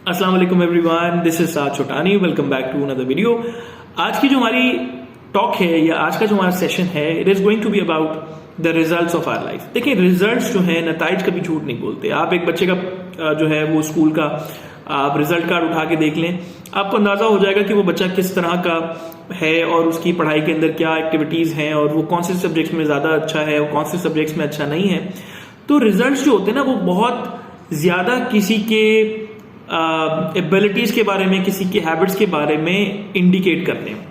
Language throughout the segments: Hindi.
अस्सलाम वालेकुम everyone, this is Saad Chhotani. Welcome back to another video. आज की जो हमारी टॉक है या आज का जो हमारा सेशन है, it is going to be about the results of our life. देखिए, रिजल्ट्स जो है, नताइज कभी झूठ नहीं बोलते। आप एक बच्चे का जो है वो स्कूल का आप रिजल्ट कार्ड उठा के देख लें, आपको अंदाजा हो जाएगा कि वो बच्चा किस तरह का है और उसकी पढ़ाई के अंदर क्या एक्टिविटीज हैं और वो कौन से सब्जेक्ट्स में ज्यादा अच्छा है और कौन से सब्जेक्ट्स में अच्छा नहीं है। तो रिजल्ट्स जो होते हैं ना, वो बहुत ज्यादा किसी के एबिलिटीज के बारे में, किसी के हैबिट्स के बारे में इंडिकेट करते हैं।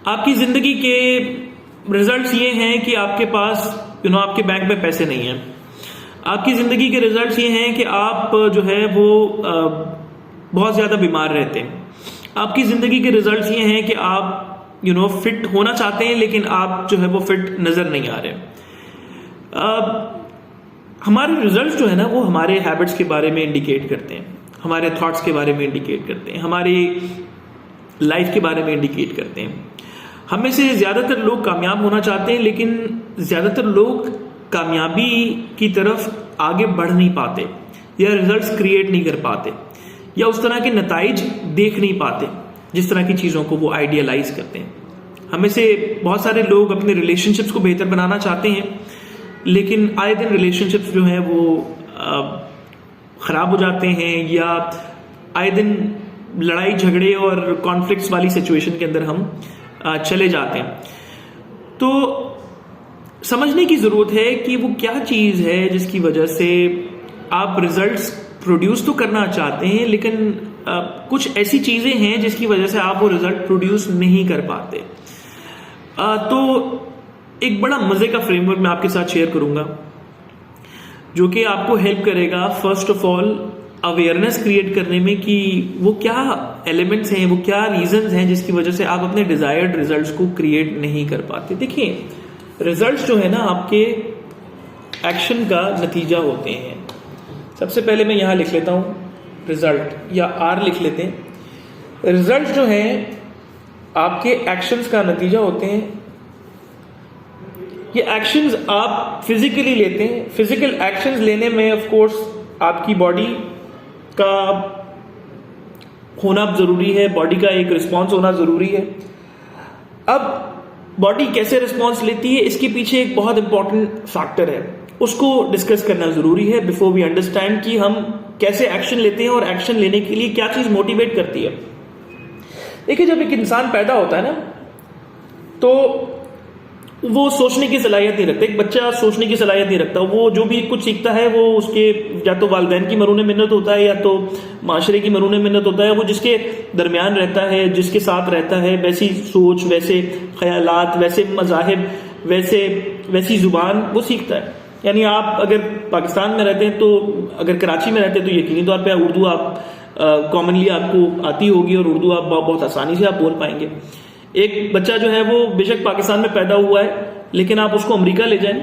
आपकी जिंदगी के रिजल्ट्स ये हैं कि आपके पास आपके बैंक में पैसे नहीं हैं। आपकी जिंदगी के रिजल्ट्स ये हैं कि आप जो है वो बहुत ज्यादा बीमार रहते हैं। आपकी जिंदगी के रिजल्ट्स ये हैं कि आप फिट होना चाहते हैं लेकिन आप जो है वो फिट नजर नहीं आ रहे। हमारे रिजल्ट्स जो है ना, वो हमारे हैबिट्स के बारे में इंडिकेट करते हैं, हमारे थॉट्स के बारे में इंडिकेट करते हैं, हमारी लाइफ के बारे में इंडिकेट करते हैं। हम में से ज्यादातर लोग कामयाब होना चाहते हैं लेकिन ज्यादातर लोग कामयाबी की तरफ आगे बढ़ नहीं पाते या रिजल्ट्स क्रिएट नहीं कर पाते या उस तरह के नताइज देख नहीं पाते जिस तरह की चीजों को वो आइडियलाइज करते हैं। हमें से बहुत सारे लोग अपने रिलेशनशिप्स को बेहतर बनाना चाहते हैं लेकिन आए दिन रिलेशनशिप्स जो हैं वो खराब हो जाते हैं या आए दिन लड़ाई झगड़े और कॉन्फ्लिक्ट्स वाली सिचुएशन के अंदर हम चले जाते हैं। तो समझने की जरूरत है कि वो क्या चीज है जिसकी वजह से आप रिजल्ट्स प्रोड्यूस तो करना चाहते हैं लेकिन कुछ ऐसी चीजें हैं जिसकी वजह से आप वो रिजल्ट प्रोड्यूस नहीं कर पाते। तो एक बड़ा मजे का फ्रेमवर्क मैं आपके साथ शेयर करूंगा जो कि आपको हेल्प करेगा first of all awareness create करने में कि वो क्या एलिमेंट्स हैं, वो क्या रीजंस हैं जिसकी वजह से आप अपने डिजायर्ड रिजल्ट्स को क्रिएट नहीं कर पाते। देखिए, रिजल्ट्स जो है ना, आपके एक्शन का नतीजा होते हैं। सबसे पहले मैं यहां लिख लेता हूं रिजल्ट, या आर लिख लेते हैं। रिजल्ट जो है आपके एक्शंस का नतीजा होते हैं। ये एक्शंस आप फिजिकली लेते हैं। फिजिकल एक्शंस लेने में ऑफ कोर्स आपकी बॉडी का होना जरूरी है, बॉडी का एक रिस्पॉन्स होना जरूरी है। अब बॉडी कैसे रिस्पॉन्स लेती है, इसके पीछे एक बहुत इंपॉर्टेंट फैक्टर है, उसको डिस्कस करना जरूरी है बिफोर वी अंडरस्टैंड कि हम कैसे एक्शन लेते हैं और एक्शन लेने के लिए क्या चीज मोटिवेट करती है। देखिए, जब एक इंसान पैदा होता है ना, तो वो सोचने की सलाहियत नहीं रखता। एक बच्चा सोचने की सलाहियत नहीं रखता। वो जो भी कुछ सीखता है वो उसके या तो वालिदैन की मरून मिन्नत होता है या तो माशरे की मरून मिन्नत होता है। वो जिसके दरमियान रहता है, जिसके साथ रहता है, वैसी सोच, वैसे ख्यालात, वैसे मज़ाहिब, वैसी जुबान वो सीखता है। यानी आप अगर पाकिस्तान में रहते हैं, तो अगर कराची में रहते हैं तो यकीनी तौर पर उर्दू आप कॉमनली आपको आती होगी और उर्दू आप बहुत आसानी से आप बोल पाएंगे। एक बच्चा जो है वो बेशक पाकिस्तान में पैदा हुआ है लेकिन आप उसको अमेरिका ले जाएं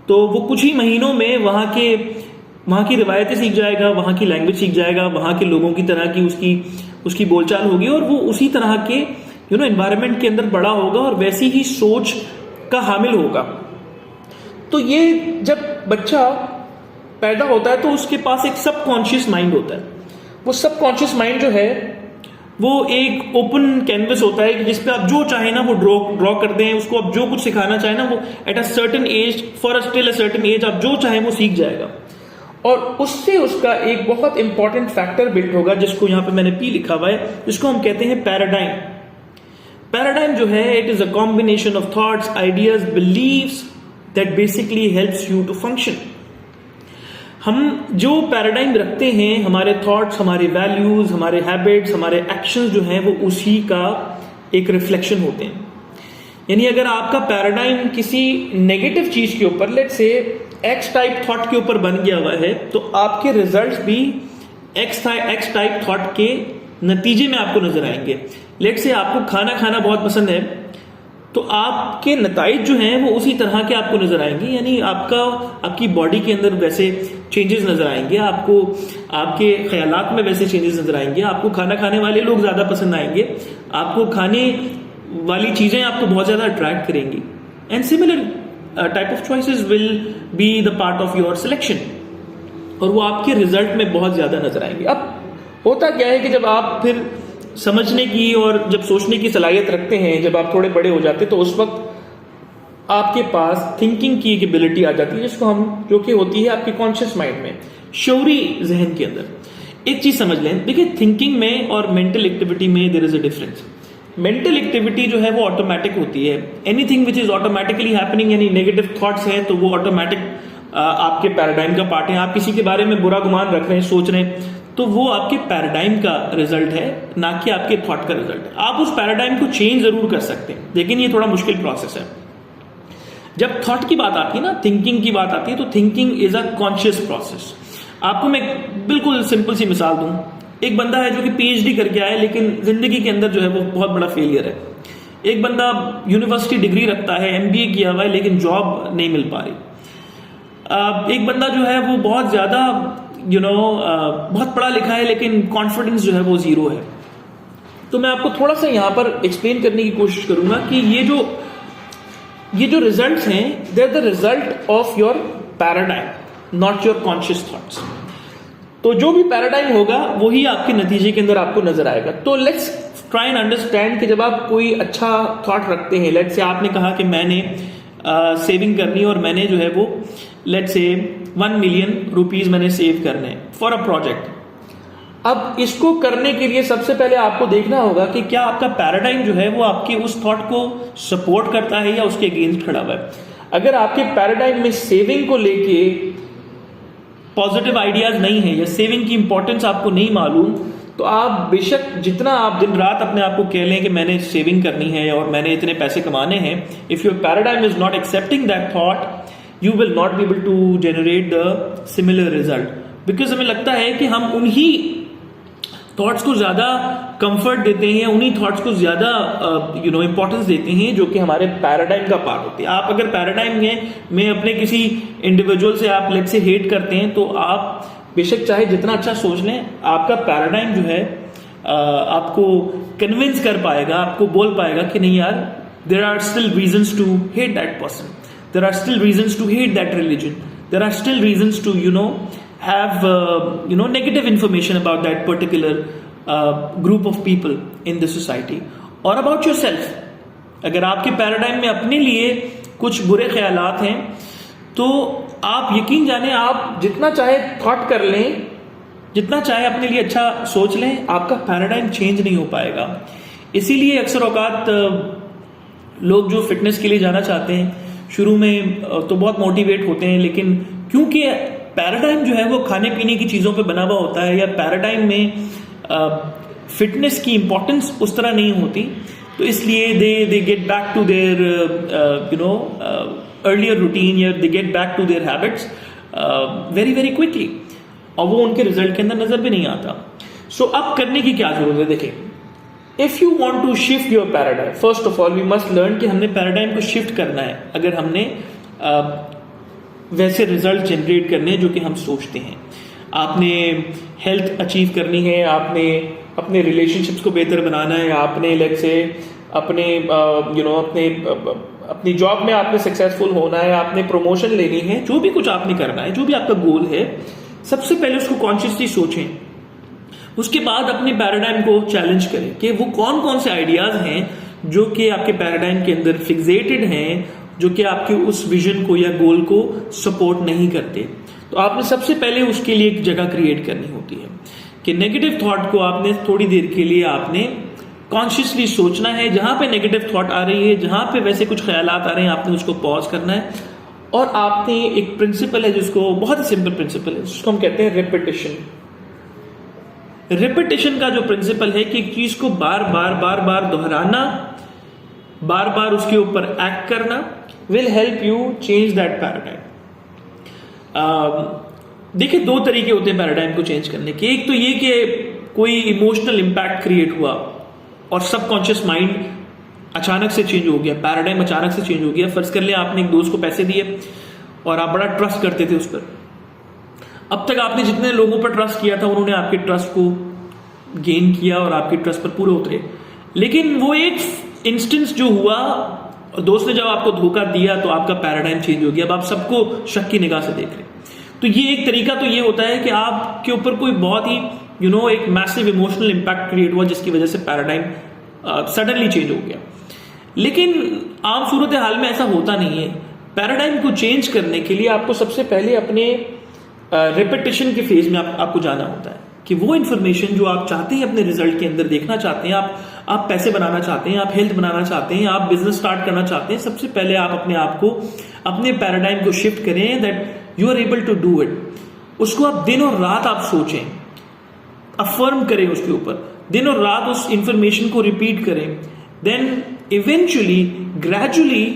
तो वो कुछ ही महीनों में वहां की रिवायतें सीख जाएगा, वहां की लैंग्वेज सीख जाएगा, वहां के लोगों की तरह की उसकी बोलचाल होगी और वो उसी तरह के एनवायरनमेंट के अंदर बड़ा होगा और वैसी ही सोच का हामिल होगा। तो ये जब बच्चा पैदा होता है तो उसके पास एक सबकॉन्शियस माइंड होता है। वो सबकॉन्शियस माइंड जो है वो एक ओपन कैनवस होता है कि जिसपे आप जो चाहे ना वो ड्रॉ कर दें, उसको आप जो कुछ सिखाना चाहे ना, वो at a certain age, for a still a certain age, आप जो चाहे वो सीख जाएगा। और उससे उसका एक बहुत इंपॉर्टेंट फैक्टर बिल्ड होगा जिसको यहां पे मैंने पी लिखा हुआ है, जिसको हम कहते हैं पैराडाइम। पैराडाइम जो है, it is a combination of thoughts, ideas, beliefs that basically helps you to function. हम जो पैराडाइम रखते हैं, हमारे थॉट्स, हमारे वैल्यूज, हमारे हैबिट्स, हमारे एक्शंस जो हैं वो उसी का एक रिफ्लेक्शन होते हैं। यानी अगर आपका पैराडाइम किसी नेगेटिव चीज के ऊपर, let's say x type thought के ऊपर बन गया हुआ है, तो आपके रिजल्ट्स भी एक्स टाइप थॉट के नतीजे में आपको नजर आएंगे। लेट्स से आपको खाना खाना बहुत पसंद है तो आपके नताइज जो हैं वो उसी तरह के आपको नजर आएंगे। यानी आपकी बॉडी के अंदर वैसे चेंजेस नजर आएंगे, आपको आपके ख्यालात में वैसे चेंजेस नजर आएंगे, आपको खाना खाने वाले लोग ज्यादा पसंद आएंगे, आपको खाने वाली चीजें आपको बहुत ज्यादा अट्रैक्ट करेंगी। And similar type of choices will be the part of your selection और वो आपके रिजल्ट में बहुत ज्यादा नजर आएंगे। अब होता क्या है कि जब आप फिर समझने की और जब सोचने की सलाहियत रखते हैं, जब आप थोड़े बड़े हो जाते हैं, तो उस वक्त आपके पास थिंकिंग की एक एबिलिटी आ जाती है, जिसको हम, जो कि होती है आपके कॉन्शियस माइंड में, शौरी जहन के अंदर। एक चीज समझ लें, देखिए थिंकिंग में और मेंटल एक्टिविटी में there is a difference. Mental activity जो है वो ऑटोमेटिक होती है। Anything which is automatically happening, यानी नेगेटिव थॉट्स हैं तो वो ऑटोमेटिक आपके पैराडाइम का पार्ट है। आप किसी के बारे में बुरा गुमान रख रहे हैं, सोच रहे हैं, तो वो आपके पैराडाइम का रिजल्ट है, ना कि आपके थॉट का रिजल्ट है। आप उस पैराडाइम को चेंज जरूर कर सकते हैं, लेकिन ये थोड़ा मुश्किल प्रोसेस है। जब थॉट की बात आती है ना, थिंकिंग की बात आती है, तो thinking is a conscious process. आपको मैं बिल्कुल सिंपल सी मिसाल दूं। एक बंदा है जो कि पीएचडी करके आया है, लेकिन जिंदगी के अंदर जो है वो बहुत बड़ा फेलियर है। एक बंदा यूनिवर्सिटी डिग्री रखता है, एमबीए किया हुआ है, लेकिन जॉब नहीं मिल पा रही। एक बंदा जो है वो बहुत ज्यादा बहुत पढ़ा लिखा है, लेकिन कॉन्फिडेंस जो है वो जीरो है। तो मैं आपको थोड़ा सा यहां पर एक्सप्लेन करने की कोशिश करूंगा कि ये जो रिजल्ट्स हैं, they are the result of your paradigm, not your conscious thoughts. तो जो भी पैराडाइम होगा वही आपके नतीजे के अंदर आपको नजर आएगा। तो लेट्स ट्राई एंड अंडरस्टैंड कि जब आप कोई अच्छा थॉट रखते हैं, लेट्स से आपने कहा कि मैंने सेविंग करनी है और मैंने जो है वो लेट्स से 1 मिलियन रुपीज मैंने सेव करने फॉर अ प्रोजेक्ट। अब इसको करने के लिए सबसे पहले आपको देखना होगा कि क्या आपका पैराडाइम जो है वो आपके उस थॉट को सपोर्ट करता है या उसके अगेंस्ट खड़ा हुआ है। अगर आपके पैराडाइम में सेविंग को लेके पॉजिटिव आइडियाज नहीं है या सेविंग की इंपॉर्टेंस आपको नहीं मालूम, तो आप बेशक जितना आप दिन रात अपने आप को कह लें कि मैंने सेविंग करनी है और मैंने इतने पैसे कमाने हैं, if your paradigm is not accepting that thought, you will not be able to generate the similar result, because हमें लगता है कि हम उन्हीं थॉट्स को ज्यादा कंफर्ट देते हैं, उन्हीं थॉट्स को ज्यादा इंपॉर्टेंस देते हैं जो कि हमारे पैराडाइम का पार्ट होते हैं। आप अगर पैराडाइम में अपने किसी इंडिविजुअल से आप लेट से हेट करते हैं, तो आप बेशक चाहे जितना अच्छा सोच लें, आपका पैराडाइम जो है आपको कन्विंस कर पाएगा, आपको बोल पाएगा कि नहीं यार, there are still reasons to hate that person, there are still reasons to hate that religion, there are still reasons to have negative information about that particular group of people in the society or about yourself. अगर आपके पैराडाइम में अपने लिए कुछ बुरे ख्यालात हैं, तो आप यकीन जाने, आप जितना चाहे थॉट कर लें, जितना चाहे अपने लिए अच्छा सोच लें, आपका पैराडाइम चेंज नहीं हो पाएगा। इसीलिए अक्सर औकात लोग जो फिटनेस के लिए जाना चाहते हैं, शुरू में तो बहुत मोटिवेट होते हैं, लेकिन क्योंकि पैराडाइम जो है वो खाने पीने की चीज़ों पे बना हुआ होता है, या पैराडाइम में फिटनेस की इंपॉर्टेंस उस तरह नहीं होती, तो इसलिए they get back to their earlier routine, या they get back to their habits very very quickly, और वो उनके रिजल्ट के अंदर नजर भी नहीं आता। सो अब करने की क्या जरूरत है? देखिए, if you want to shift your paradigm, first of all we must learn कि हमने पैराडाइम को शिफ्ट करना है अगर हमने वैसे रिजल्ट जनरेट करने जो कि हम सोचते हैं। आपने हेल्थ अचीव करनी है, आपने अपने रिलेशनशिप्स को बेहतर बनाना है, आपने लेट्स से अपने अपनी जॉब में आपने सक्सेसफुल होना है, आपने प्रमोशन लेनी है, जो भी कुछ आपने करना है, जो भी आपका गोल है, सबसे पहले उसको कॉन्शियसली सोचें। उसके बाद अपने पैराडाइम को चैलेंज करें कि वो कौन कौन से आइडियाज हैं जो कि आपके पैराडाइम के अंदर फिक्सेटेड हैं, जो कि आपके उस विजन को या गोल को सपोर्ट नहीं करते। तो आपने सबसे पहले उसके लिए एक जगह क्रिएट करनी होती है कि नेगेटिव थॉट को आपने थोड़ी देर के लिए आपने कॉन्शियसली सोचना है। जहां पे नेगेटिव थॉट आ रही है, जहां पे वैसे कुछ ख्यालात आ रहे हैं, आपने उसको पॉज करना है, और आपने एक प्रिंसिपल है जिसको, बहुत ही सिंपल प्रिंसिपल है, जिसको हम कहते हैं रिपीटिशन। रिपीटिशन का जो प्रिंसिपल है कि एक चीज को बार बार बार बार दोहराना, बार बार उसके ऊपर एक्ट करना, will help you change that paradigm. देखिए, दो तरीके होते हैं पैराडाइम को चेंज करने के। एक तो ये कि कोई इमोशनल इंपैक्ट क्रिएट हुआ और सबकॉन्शियस माइंड अचानक से चेंज हो गया, पैराडाइम अचानक से चेंज हो गया। फर्ज कर ले आपने एक दोस्त को पैसे दिए और आप बड़ा ट्रस्ट करते थे उस पर। अब तक आपने जितने लोगों पर ट्रस्ट किया था, उन्होंने आपके ट्रस्ट को गेन किया और आपके ट्रस्ट पर पूरे उतरे, लेकिन वो एक इंस्टेंस जो हुआ, दोस्त ने जब आपको धोखा दिया तो आपका पैराडाइम चेंज हो गया। अब आप सबको शक की निगाह से देख रहे। तो ये एक तरीका तो ये होता है कि आपके ऊपर कोई बहुत ही एक मैसिव इमोशनल इंपैक्ट क्रिएट हुआ जिसकी वजह से पैराडाइम सडनली चेंज हो गया। लेकिन आम सूरत हाल में ऐसा होता नहीं है। पैराडाइम को चेंज करने के लिए आपको सबसे पहले अपने रिपीटिशन के फेज में आपको जाना होता है कि वो इन्फॉर्मेशन जो आप चाहते हैं अपने रिजल्ट के अंदर देखना चाहते हैं, आप पैसे बनाना चाहते हैं, आप हेल्थ बनाना चाहते हैं, आप बिजनेस स्टार्ट करना चाहते हैं, सबसे पहले आप अपने आप को, अपने पैराडाइम को शिफ्ट करें that you are able to do it. उसको आप दिन और रात आप सोचें, अफर्म करें उसके ऊपर, दिन और रात उस इंफॉर्मेशन को रिपीट करें, then eventually gradually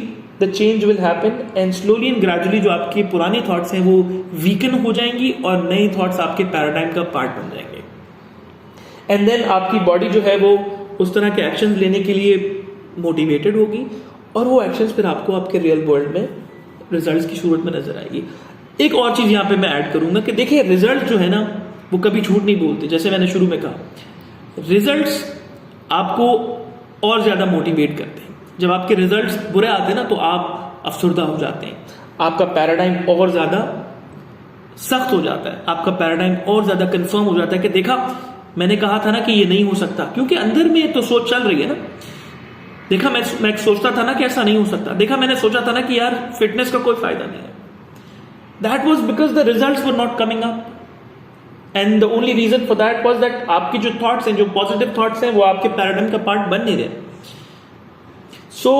the change will happen and slowly and gradually जो आपके पुराने थॉट्स हैं वो वीकन हो जाएंगी और नए थॉट्स आपके पैराडाइम का पार्ट बन जाएंगे। एंड देन आपकी बॉडी जो है वो उस तरह के एक्शंस लेने के लिए मोटिवेटेड होगी और वो एक्शंस फिर आपको आपके रियल वर्ल्ड में रिजल्ट्स की सूरत में नजर आएगी। एक और चीज यहां पे मैं ऐड करूंगा कि देखिए रिजल्ट जो है ना वो कभी झूठ नहीं बोलते। जैसे मैंने शुरू में कहा, रिजल्ट्स आपको और ज्यादा मोटिवेट करते हैं। जब आपके रिजल्ट्स बुरे आते हैं ना तो आप अफसरदा हो जाते हैं, आपका पैराडाइम और ज्यादा सख्त हो जाता है, आपका पैराडाइम और ज्यादा कंफर्म हो जाता है कि देखा मैंने कहा था ना कि ये नहीं हो सकता, क्योंकि अंदर में तो सोच चल रही है ना। देखा मैं सोचता था ना कि ऐसा नहीं हो सकता, देखा मैंने सोचा था ना कि यार फिटनेस का कोई फायदा नहीं है। That was because the results were not coming up and the only reason for that was that आपकी जो थॉट्स हैं, जो पॉजिटिव थॉट्स हैं, वो आपके पैराडाइम का पार्ट बन नहीं रहे। सो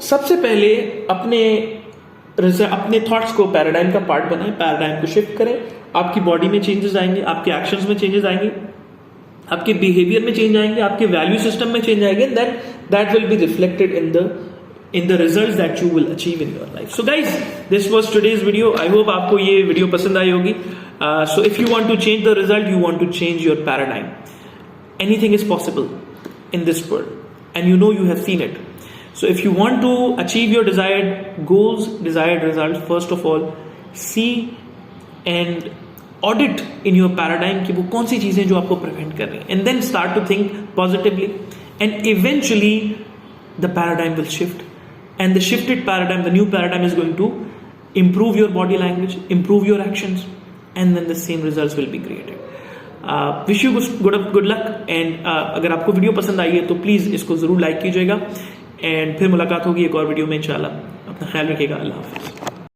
सबसे पहले अपने थॉट्स को पैराडाइम का पार्ट बनाएं, पैराडाइम को शिफ्ट करें, आपकी बॉडी में चेंजेस आएंगे, आपके एक्शंस में चेंजेस आएंगे, आपके बिहेवियर में चेंज आएंगे, आपके वैल्यू सिस्टम में चेंज आएंगे, that will be reflected in the results that you will achieve in your life. So guys, this was today's video. I hope आपको ये वीडियो पसंद आई होगी. So if you want to change the result, you want to change your paradigm. Anything is possible in this world, and you know you have seen it. So if you want to achieve your desired goals, desired results, first of all, see and audit in your paradigm कि वो कौन सी चीजें जो आपको prevent कर रही हैं, and then start to think positively, and eventually the paradigm will shift. And the shifted paradigm, the new paradigm is going to improve your body language, improve your actions, and then the same results will be created. Wish you good luck, and अगर आपको वीडियो पसंद आई है तो प्लीज इसको जरूर लाइक कीजिएगा, एंड फिर मुलाकात होगी एक और वीडियो में इंशाल्लाह। अपना ख्याल रखिएगा। अल्लाह हाफिज।